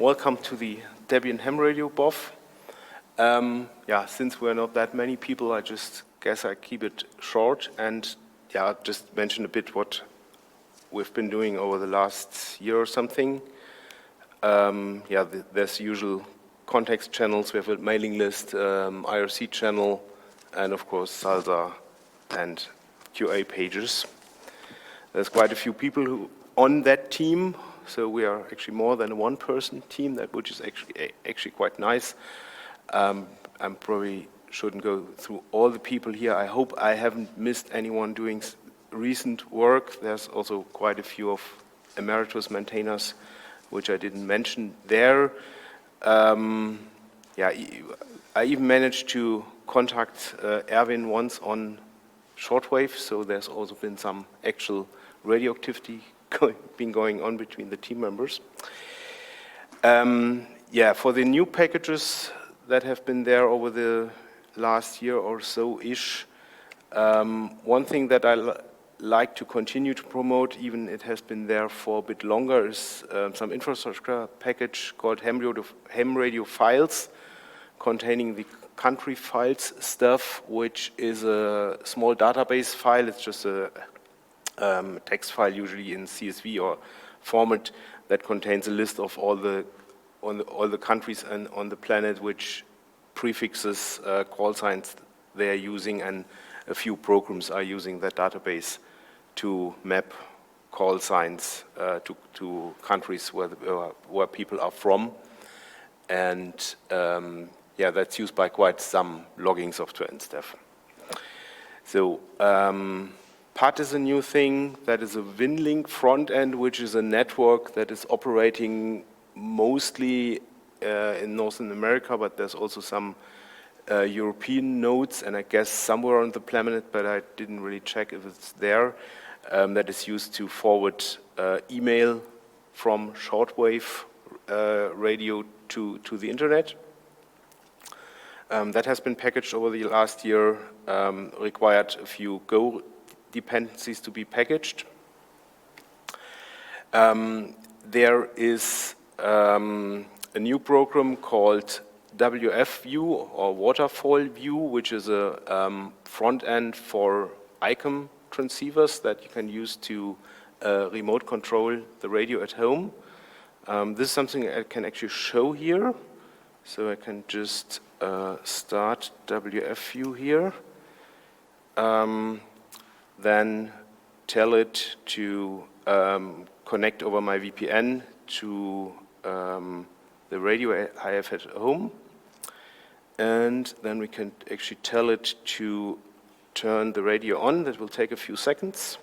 Welcome to the Debian Hamradio BoF. Since we're not that many people, I just guess I keep it short and just mention a bit what we've been doing over the last year or something. There's usual context channels. We have a mailing list, IRC channel, and of course Salsa and QA pages. There's quite a few people who on that team, so we are actually more than a one-person team, which is actually quite nice. I probably shouldn't go through all the people here. I hope I haven't missed anyone doing recent work. There's also quite a few of emeritus maintainers, which I didn't mention there. I even managed to contact Erwin once on shortwave, so there's also been some actual radio activity going on between the team members. For the new packages that have been there over the last year or so-ish, one thing that I like to continue to promote, even it has been there for a bit longer, is some infrastructure package called Hamradio Files, containing the country files stuff, which is a small database file. It's just a text file, usually in CSV or format, that contains a list of all the countries on the planet, which prefixes, call signs they are using, and a few programs are using that database to map call signs to countries where people are from. And that's used by quite some logging software and stuff. So PAT is a new thing. That is a WinLink front end, which is a network that is operating mostly in Northern America, but there's also some European nodes, and I guess somewhere on the planet, but I didn't really check if it's there. That is used to forward email from shortwave radio to the internet. That has been packaged over the last year, required a few Go dependencies to be packaged. There is a new program called WF View or Waterfall View, which is a front end for ICOM transceivers that you can use to remote control the radio at home. This is something I can actually show here. So I can just start WF View here. Then tell it to connect over my VPN to the radio I have at home. And then we can actually tell it to turn the radio on. That will take a few seconds.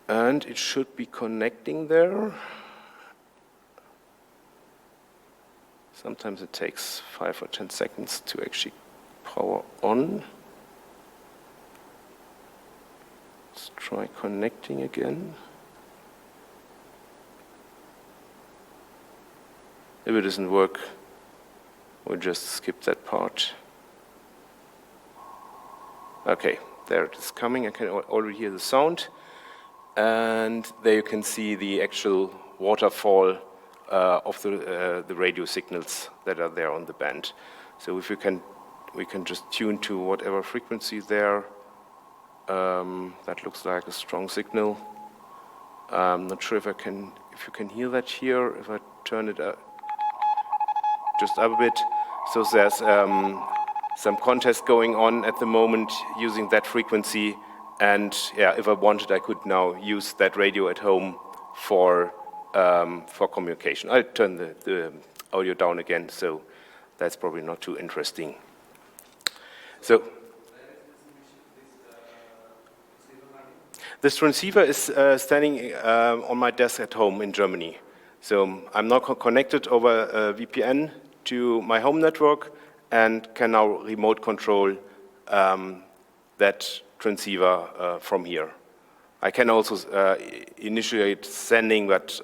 And it should be connecting there. Sometimes it takes 5 or 10 seconds to actually power on. Let's try connecting again. If it doesn't work, we'll just skip that part. Okay, there it is coming. I can already hear the sound. And there you can see the actual waterfall of the radio signals that are there on the band. So if we can just tune to whatever frequency there. That looks like a strong signal. I'm not sure if you can hear that here. If I turn it up, just up a bit. So there's some contest going on at the moment using that frequency. And if I wanted, I could now use that radio at home for communication. I'll turn the audio down again, so that's probably not too interesting. So this transceiver is standing on my desk at home in Germany. So I'm now connected over a VPN to my home network and can now remote control that transceiver from here. I can also initiate sending, but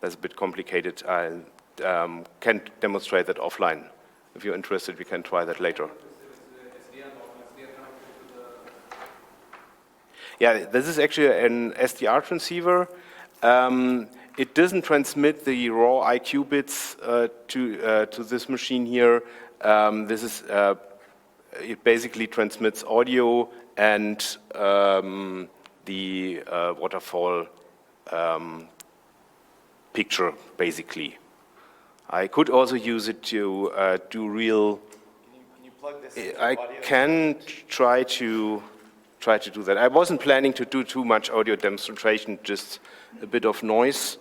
that's a bit complicated. I can demonstrate that offline. If you're interested, we can try that later. Yeah, this is actually an SDR transceiver. It doesn't transmit the raw IQ bits to this machine here. It basically transmits audio and the waterfall picture, basically. I could also use it to do real. Can you plug this into I audio? can try to do that. I wasn't planning to do too much audio demonstration, just a bit of noise.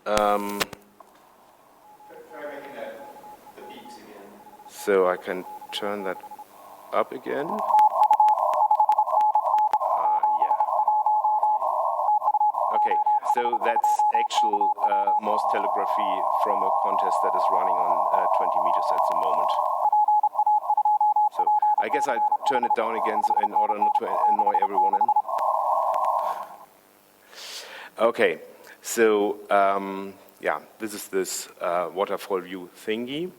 Try making the beeps again. So I can turn that up again. Yeah. Okay, so that's actual Morse telegraphy from a contest that is running on 20 meters at the moment. So I guess I turn it down again in order not to annoy everyone in. Okay, so yeah, this is this waterfall view thingy.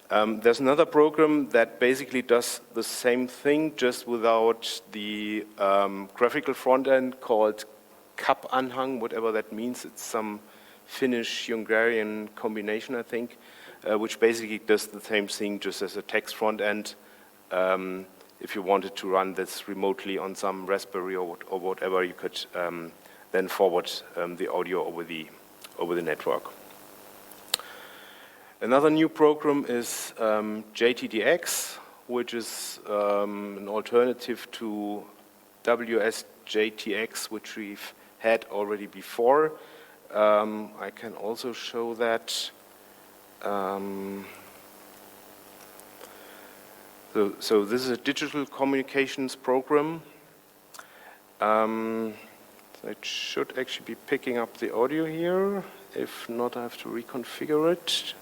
There's another program that basically does the same thing, just without the graphical front end, called Kap-Anhang, whatever that means. It's some Finnish-Hungarian combination, I think, which basically does the same thing, just as a text front end. If you wanted to run this remotely on some Raspberry or whatever, you could then forward the audio over the network. Another new program is JTDX, which is an alternative to WSJTX, which we've had already before. I can also show that. So this is a digital communications program. It should actually be picking up the audio here. If not, I have to reconfigure it.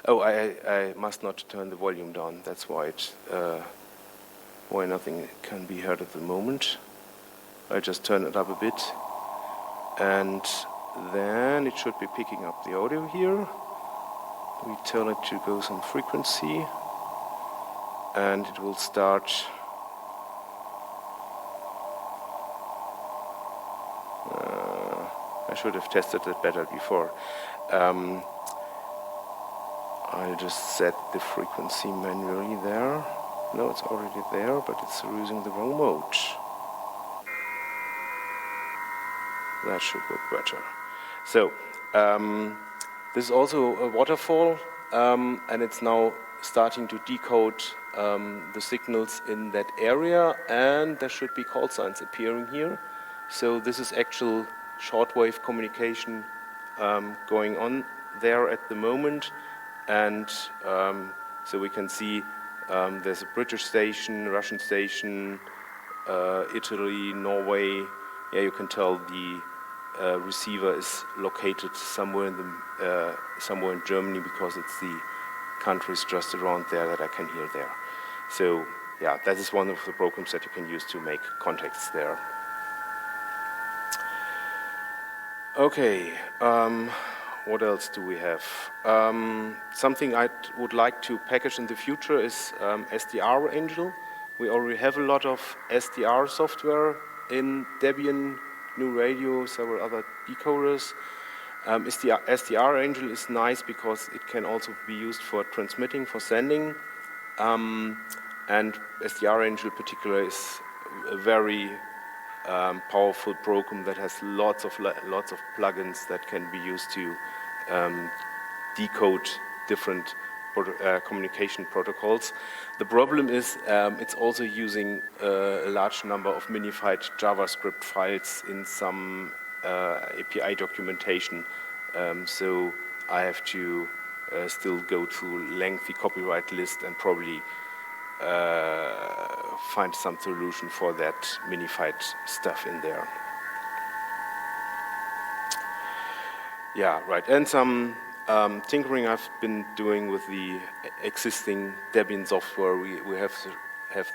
Oh, I must not turn the volume down. That's why why nothing can be heard at the moment. I just turn it up a bit, and then it should be picking up the audio here. We tell it to go some frequency, and it will start. I should have tested it better before. I'll just set the frequency manually there. No, it's already there, but it's using the wrong mode. That should work better. So, this is also a waterfall, and it's now starting to decode the signals in that area, and there should be call signs appearing here. So this is actual shortwave communication going on there at the moment, and so we can see there's a British station, Russian station, Italy, Norway. Yeah, you can tell the receiver is located somewhere in Germany, because it's the countries just around there that I can hear there. So yeah, that is one of the programs that you can use to make contacts there. Okay, what else do we have? Something I would like to package in the future is SDR Angel. We already have a lot of SDR software in Debian, New Radio, several other decoders. SDR Angel is nice because it can also be used for transmitting, for sending. And SDR Angel in particular is a very powerful program that has lots of plugins that can be used to decode different communication protocols. The problem is it's also using a large number of minified JavaScript files in some API documentation. So I have to still go through lengthy copyright list and probably find some solution for that minified stuff in there. Yeah, right. And some tinkering I've been doing with the existing Debian software we have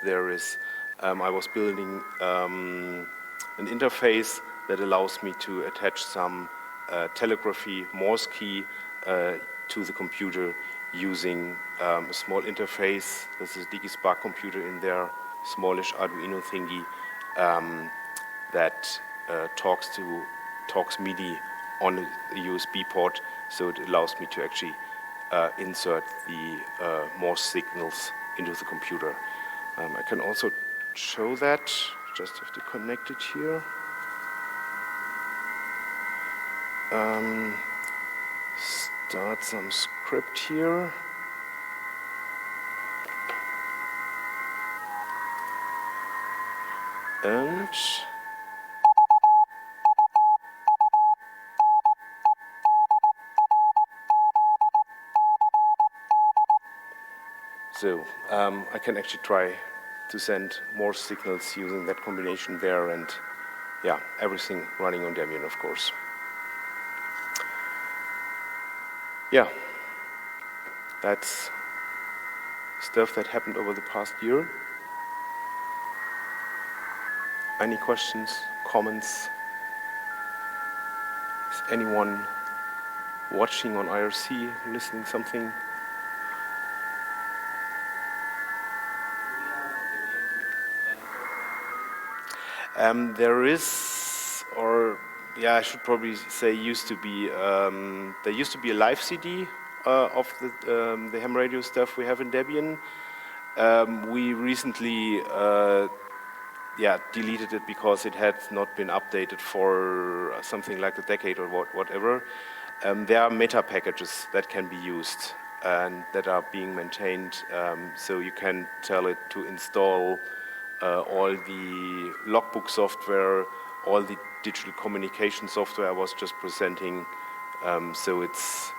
there is I was building an interface that allows me to attach some telegraphy Morse key to the computer using a small interface. There's a DigiSpark computer in there, smallish Arduino thingy that talks MIDI on a USB port, so it allows me to actually insert the Morse signals into the computer. I can also show that, just have to connect it here. Start some script here. And so I can actually try to send more signals using that combination there, and yeah, everything running on Debian, of course. Yeah, that's stuff that happened over the past year. Any questions, comments? Is anyone watching on IRC, listening something? There is, or yeah, I should probably say used to be, there used to be a live CD of the ham radio stuff we have in Debian. We recently deleted it because it had not been updated for something like a decade or whatever. There are meta packages that can be used and that are being maintained, so you can tell it to install all the logbook software, all the digital communication software I was just presenting. So it's,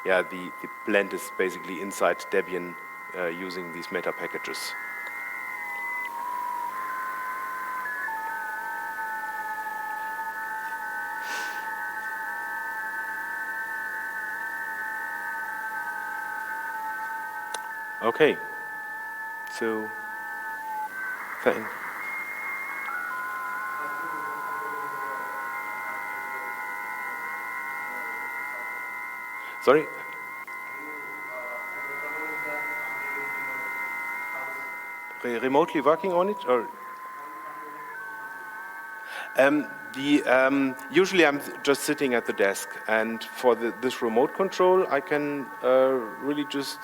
yeah, the blend is basically inside Debian using these meta packages. Okay, so thanks. Sorry? Remotely working on it, or? Usually I'm just sitting at the desk, and for this remote control, I can really just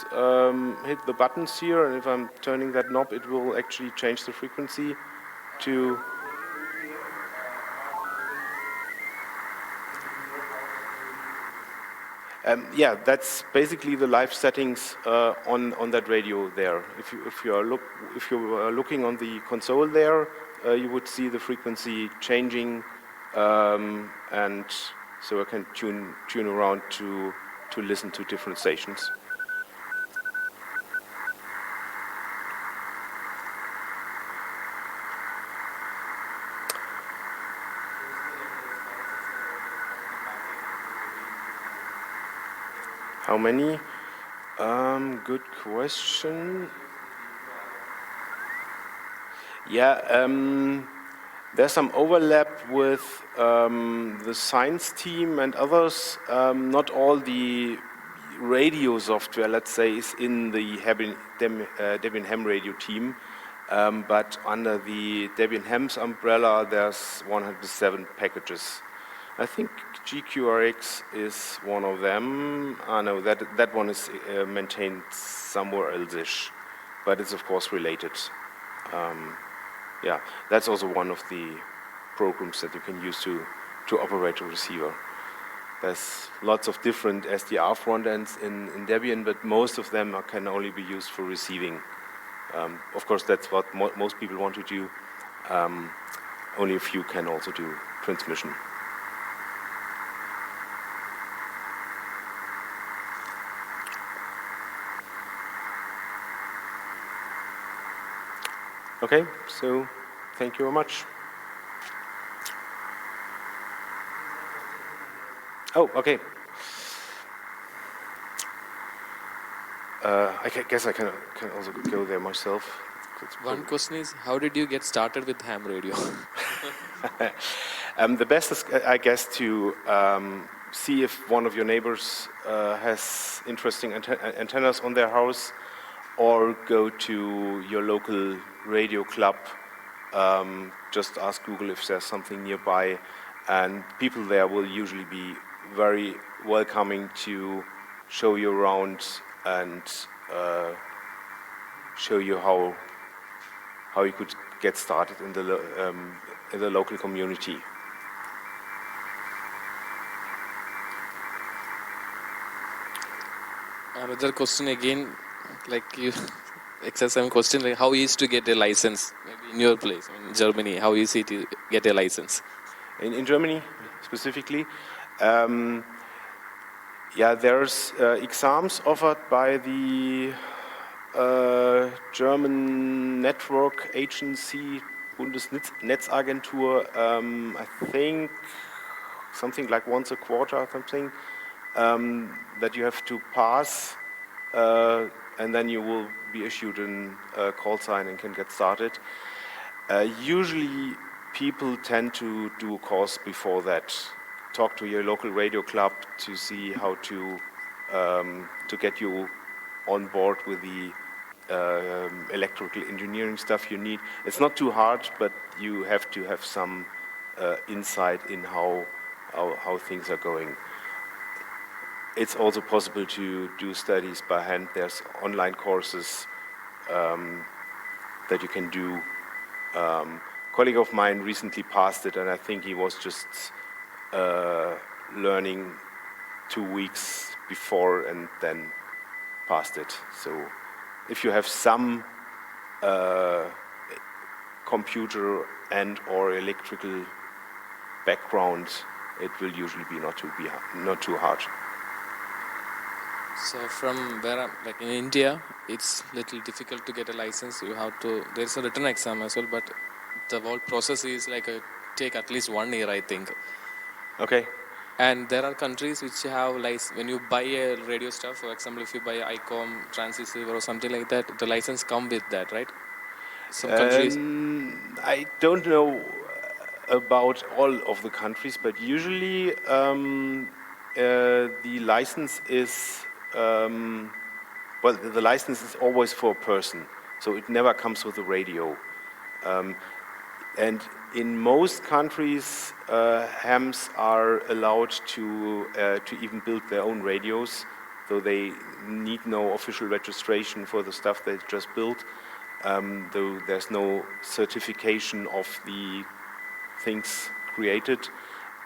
hit the buttons here, and if I'm turning that knob, it will actually change the frequency to... yeah, that's basically the live settings on that radio there. If you are looking on the console there, you would see the frequency changing, and so I can tune around to listen to different stations. How many? Good question. Yeah, there's some overlap with the science team and others. Not all the radio software, let's say, is in the Debian Hamradio team, but under the Debian Ham's umbrella, there's 107 packages. I think GQRX is one of them. No, that one is maintained somewhere else-ish, but it's of course related. Yeah, that's also one of the programs that you can use to operate a receiver. There's lots of different SDR front ends in Debian, but most of them can only be used for receiving. Of course, that's what most people want to do. Only a few can also do transmission. Okay, so thank you very much. Oh, okay. I guess I can also go there myself. One question is, how did you get started with ham radio? The best is, I guess, to see if one of your neighbors has interesting antennas on their house, or go to your local radio club. Just ask Google if there's something nearby, and people there will usually be very welcoming to show you around and show you how you could get started in the local community. Another question again, like you, XSM question, like how easy to get a license? Maybe in your place, in Germany, how easy to get a license? In Germany, specifically, there's exams offered by the German network agency, Bundesnetzagentur, I think something like once a quarter or something, that you have to pass, and then you will be issued a call sign and can get started. Usually people tend to do a course before that. Talk to your local radio club to see how to get you on board with the electrical engineering stuff you need. It's not too hard, but you have to have some insight in how things are going. It's also possible to do studies by hand. There's online courses that you can do. A colleague of mine recently passed it, and I think he was just learning 2 weeks before and then passed it. So if you have some computer and or electrical background, it will usually be not too hard. So from where I'm, like in India, it's little difficult to get a license. You have to, there's a written exam as well, but the whole process is like take at least 1 year, I think. Okay. And there are countries which have when you buy a radio stuff, for example, if you buy ICOM, transceiver or something like that, the license come with that, right? Some countries. I don't know about all of the countries, but usually the license is the license is always for a person, so it never comes with a radio. And in most countries, hams are allowed to even build their own radios, though they need no official registration for the stuff they just built. Though there's no certification of the things created,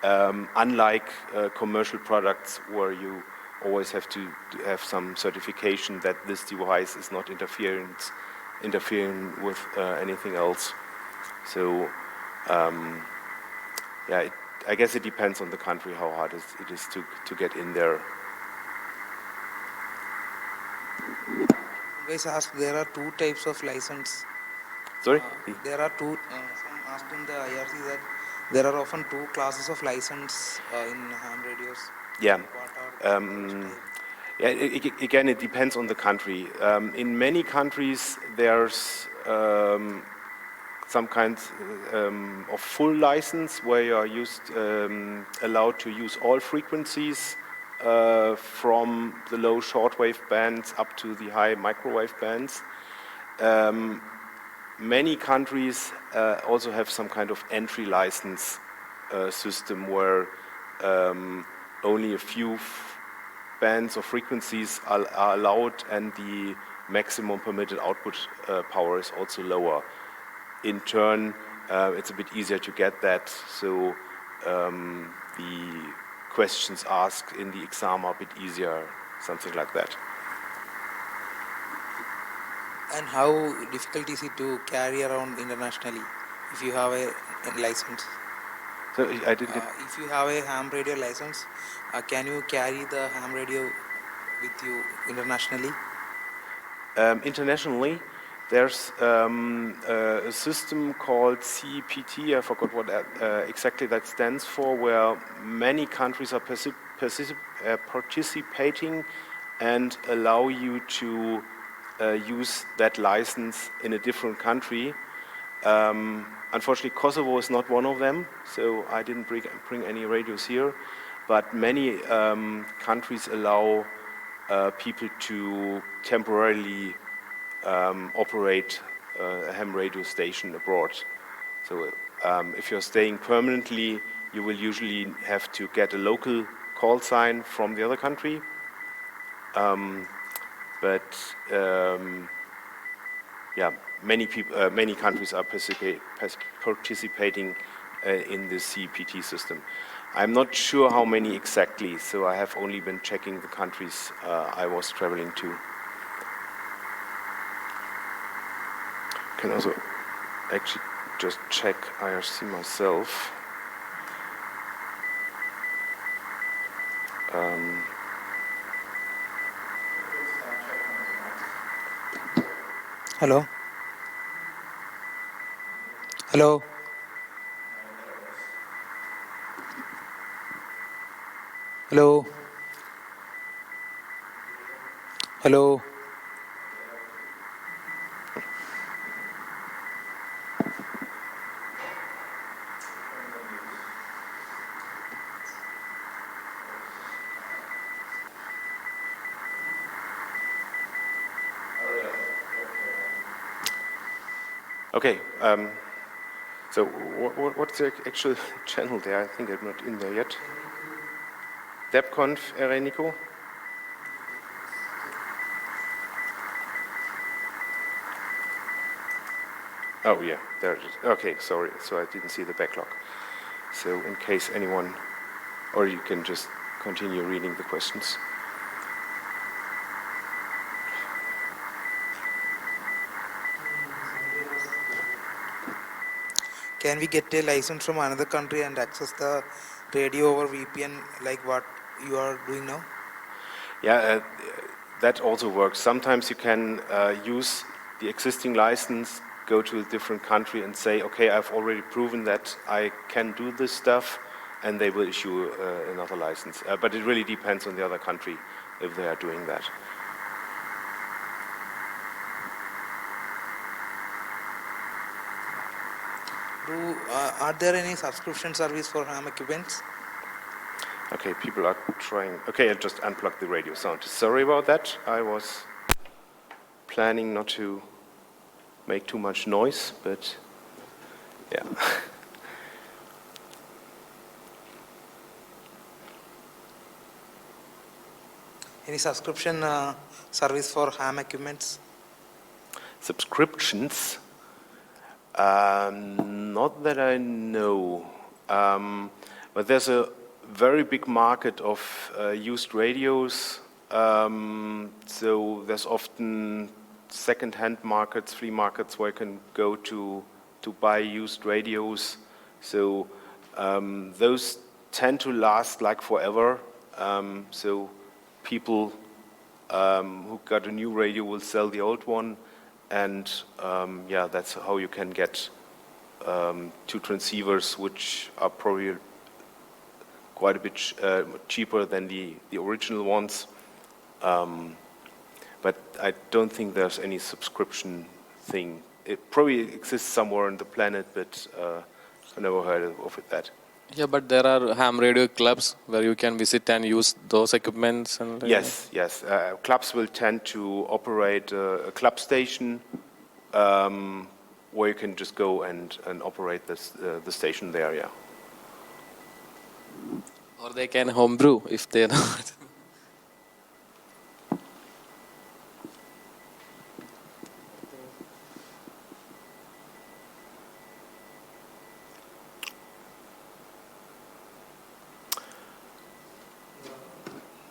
unlike commercial products where you always have to have some certification that this device is not interfering with anything else. So, I guess it depends on the country how hard it is to get in there. Guys asked, there are 2 types of license. Sorry? There are 2, some asked in the IRC that there are often 2 classes of license in ham radios. Yeah. What are Again, it depends on the country. In many countries, there's some kind of full license where you are allowed to use all frequencies from the low shortwave bands up to the high microwave bands. Many countries also have some kind of entry license system where only a few bands or frequencies are allowed, and the maximum permitted output power is also lower. In turn, it's a bit easier to get that, so the questions asked in the exam are a bit easier, something like that. And how difficult is it to carry around internationally if you have a license? So I didn't get... If you have a ham radio license, can you carry the ham radio with you internationally? Internationally, there's a system called CPT, I forgot what exactly that stands for, where many countries are participating and allow you to use that license in a different country. Unfortunately, Kosovo is not one of them, so I didn't bring any radios here. but many countries allow people to temporarily operate a ham radio station abroad. So if you're staying permanently, you will usually have to get a local call sign from the other country. Yeah, many countries are participating in the CPT system. I'm not sure how many exactly, so I have only been checking the countries I was traveling to. Can also actually just check IRC myself. Hello? Hello? Hello? Hello? Okay, so what's the actual channel there? I think I'm not in there yet. DebConf, Ereniku? Oh yeah, there it is. Okay, sorry, so I didn't see the backlog. So in case anyone, or you can just continue reading the questions. Can we get a license from another country and access the radio over VPN like what you are doing now? Yeah, that also works. Sometimes you can use the existing license, go to a different country and say, okay, I've already proven that I can do this stuff, and they will issue another license. But it really depends on the other country if they are doing that. Are there any subscription service for ham equipments? Okay, people are trying. Okay, I just unplugged the radio sound. Sorry about that. I was planning not to make too much noise, but yeah. Any subscription service for ham equipments? Subscriptions? Not that I know. But there's a very big market of used radios. So there's often second-hand markets, flea markets, where you can go to buy used radios. So those tend to last like forever. So people who got a new radio will sell the old one, and yeah, that's how you can get two transceivers, which are probably quite a bit cheaper than the original ones. But I don't think there's any subscription thing. It probably exists somewhere on the planet, but I never heard of that. Yeah, but there are ham radio clubs where you can visit and use those equipments. And Yes. Clubs will tend to operate a club station where you can just go and operate the station there, yeah. Or they can homebrew if they not.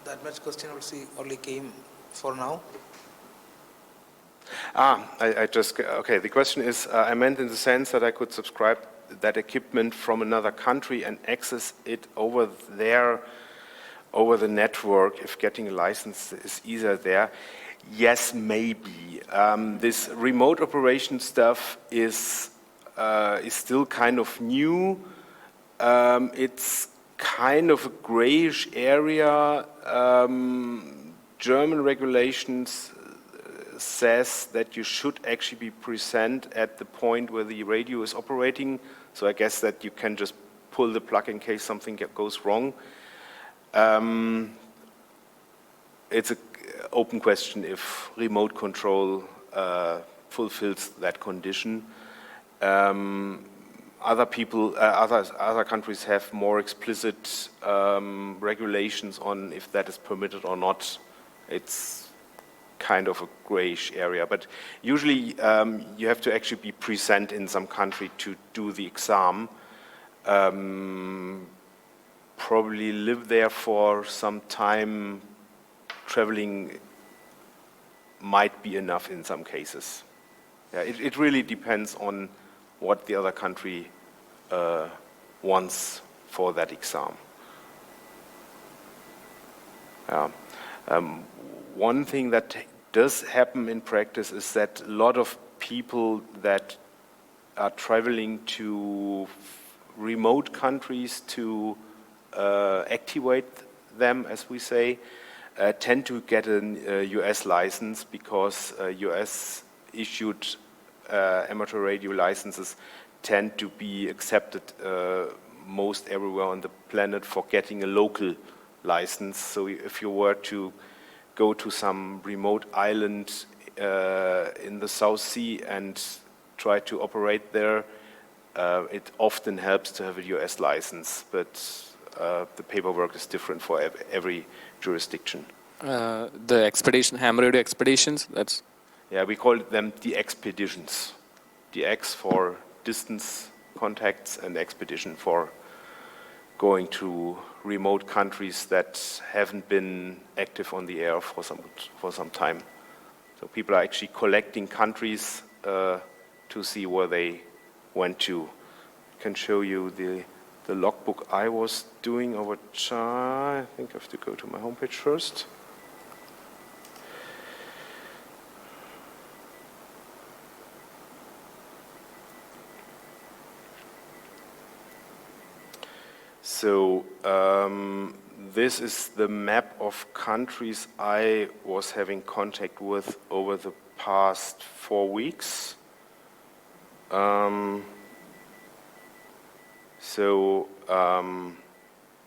That much question only came for now. Okay, the question is, I meant in the sense that I could subscribe that equipment from another country and access it over there, over the network, if getting a license is easier there. Yes, maybe. This remote operation stuff is still kind of new. It's kind of a grayish area. German regulations says that you should actually be present at the point where the radio is operating. So I guess that you can just pull the plug in case something goes wrong. It's an open question if remote control fulfills that condition. Other countries have more explicit regulations on if that is permitted or not. It's kind of a grayish area, but usually you have to actually be present in some country to do the exam. Probably live there for some time. Traveling might be enough in some cases. Yeah, it really depends on what the other country wants for that exam. One thing that does happen in practice is that a lot of people that are traveling to remote countries to activate them, as we say, tend to get a US license because US issued amateur radio licenses tend to be accepted most everywhere on the planet for getting a local license. So if you were to go to some remote island in the South Sea and try to operate there, it often helps to have a US license, but the paperwork is different for every jurisdiction. The expedition, Hamradio expeditions, that's... Yeah, we call them the expeditions. The X for distance contacts and expedition for going to remote countries that haven't been active on the air for some time. So people are actually collecting countries to see where they went to. I can show you the logbook I was doing over China. I think I have to go to my homepage first. So this is the map of countries I was having contact with over the past 4 weeks.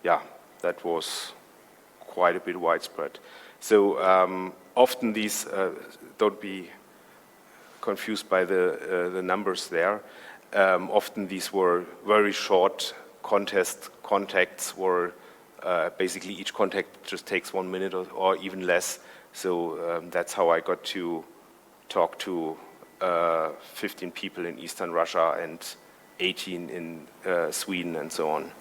Yeah, that was quite a bit widespread. So often these, don't be confused by the numbers there. Often these were very short contacts where basically each contact just takes 1 minute or even less. So that's how I got to talk to 15 people in Eastern Russia and 18 in Sweden and so on.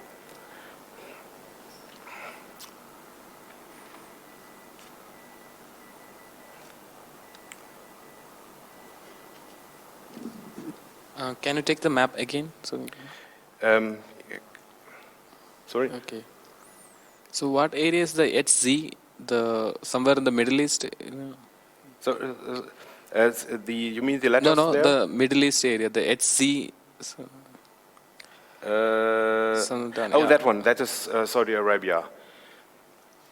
Can you take the map again? Sorry? Okay. So what area is the HZ? Somewhere in the Middle East? So you mean the letters No, there? the Middle East area, the HZ. That one. That is Saudi Arabia.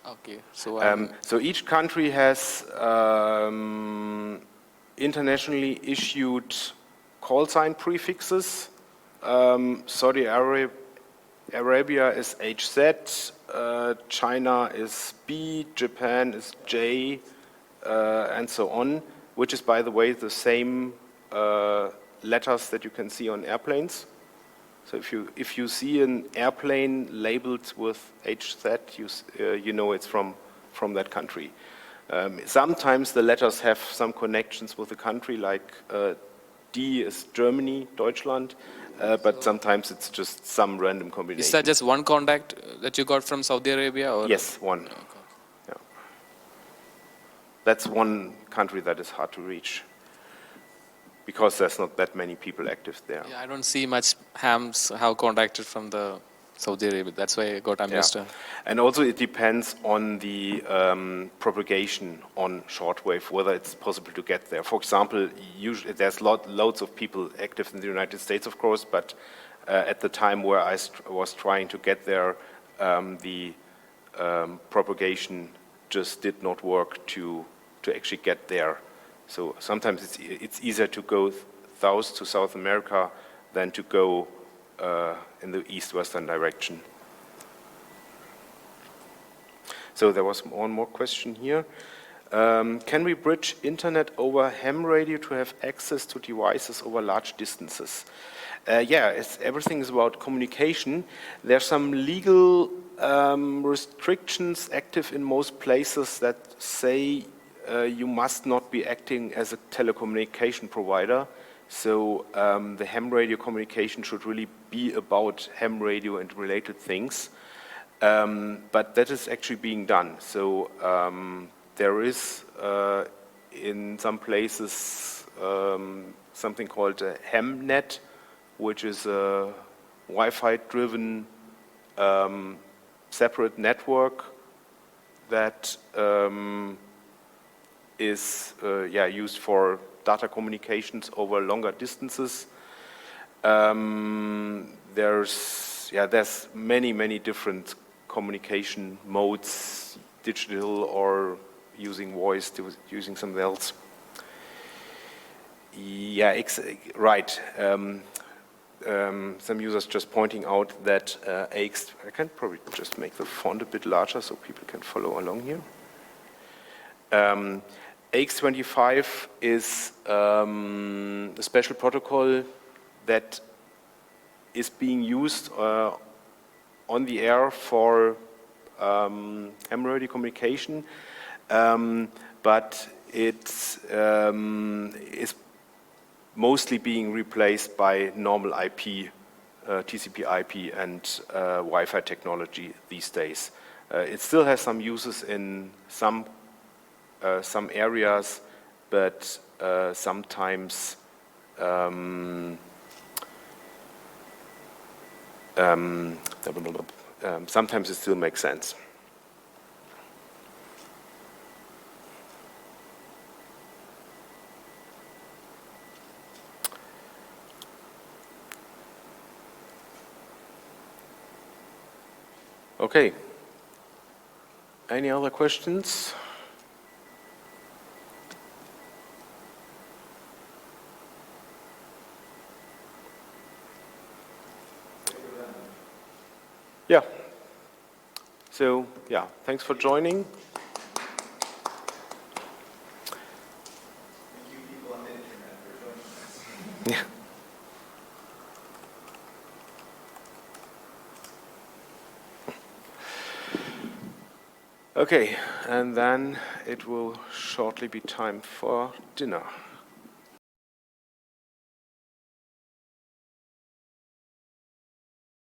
Okay. So so each country has internationally issued call sign prefixes. Saudi Arabia is HZ, China is B, Japan is J, and so on, which is, by the way, the same letters that you can see on airplanes. So if you see an airplane labeled with HZ, you know it's from that country. Sometimes the letters have some connections with the country, like D is Germany, Deutschland, but sometimes it's just some random combination. is that just one contact that you got from Saudi Arabia? Or? Yes, one. Okay. Yeah. That's one country that is hard to reach because there's not that many people active there. Yeah, I don't see much hams have contacted from the Saudi Arabia. That's why I got amused. Yeah. And also it depends on the propagation on shortwave, whether it's possible to get there. For example, usually there's loads of people active in the United States, of course, but at the time where I was trying to get there, the propagation just did not work to actually get there. So sometimes it's easier to go south to South America than to go in the east-western direction. So there was one more question here. Can we bridge internet over ham radio to have access to devices over large distances? Yeah, everything is about communication. There's some legal restrictions active in most places that say you must not be acting as a telecommunication provider. So the ham radio communication should really be about ham radio and related things. But that is actually being done. So there is in some places something called a HamNet, which is a Wi-Fi driven separate network that is used for data communications over longer distances. There's many different communication modes, digital or using voice, using something else. Yeah, right. Some users just pointing out that AX, I can probably just make the font a bit larger so people can follow along here. AX25 is a special protocol that is being used on the air for ham radio communication, but it is mostly being replaced by normal IP, TCP/IP, and Wi-Fi technology these days. It still has some uses in some areas, but sometimes sometimes it still makes sense. Okay. Any other questions? Yeah. So, yeah, thanks for joining. Thank you people on the internet for joining us. Yeah. Okay, and then it will shortly be time for dinner.